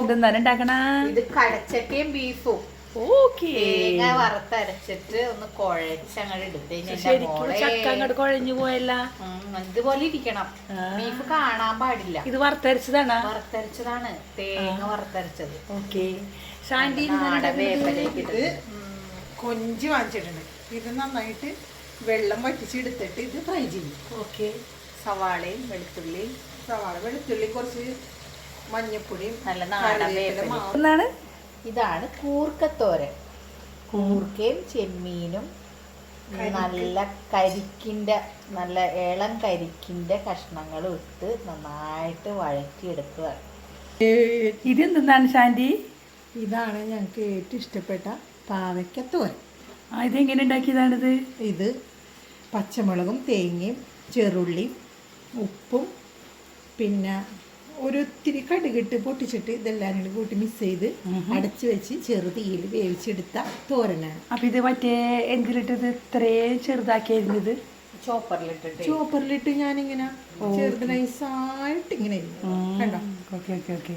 ഇതെന്താണ് ഉണ്ടാക്കണ? ഇത് കടച്ചക്കയും ബീഫും തേങ്ങ വറുത്തരച്ചിട്ട് ഒന്ന് കുഴച്ചങ്ങോട്ട് എടുത്ത് കുഴഞ്ഞു പോയല്ല. ഇതുപോലെ ഇരിക്കണം. ബീഫ് കാണാൻ പാടില്ല. ഇത് വറുത്തരച്ചതാണ്. വറുത്തരച്ചതാണ്, തേങ്ങ വറുത്തരച്ചത്. കൊഞ്ച് വാങ്ങിച്ചിട്ടുണ്ട്. ഇത് നന്നായിട്ട് വെള്ളം വറ്റിച്ചെടുത്തിട്ട് ഇത് ഫ്രൈ ചെയ്യും. സവാളയും വെളുത്തുള്ളിയും, വെളുത്തുള്ളി കുറച്ച് മഞ്ഞപ്പൊടിയും നല്ല നാടൻ വേപ്പിലയും. ഇതാണ് കൂർക്കത്തോരൻ. കൂർക്കയും ചെമ്മീനും നല്ല കരിക്കിൻ്റെ, നല്ല ഇളം കരിക്കിൻ്റെ കഷ്ണങ്ങളും ഇട്ട് നന്നായിട്ട് വഴറ്റിയെടുക്കുക. ഇതെന്താണ് ശാന്തി? ഇതാണ് ഞങ്ങൾക്ക് ഏറ്റവും ഇഷ്ടപ്പെട്ട പാവയ്ക്കത്തോരൻ. ഇതെങ്ങനെ ഉണ്ടാക്കിയതാണിത്? ഇത് പച്ചമുളകും തേങ്ങയും ചെറുള്ളിയും ഉപ്പും പിന്നെ ഒരിത്തിരി കടുകിട്ട് പൊട്ടിച്ചിട്ട് ഇതെല്ലാം കൂട്ടി മിക്സ് ചെയ്ത് അടച്ചു വെച്ച് ചെറുതീയിൽ വേവിച്ചെടുത്ത തോരനാണ്. അപ്പൊ ഇത് മറ്റേ എന്തിലിട്ടത് ഇത്രയും ചെറുതാക്കിയായിരുന്നത്? ചോപ്പറിലിട്ട് ഞാനിങ്ങനെ ചെറുത് നൈസായിട്ട് ഇങ്ങനെ കണ്ടോ. ഓക്കെ.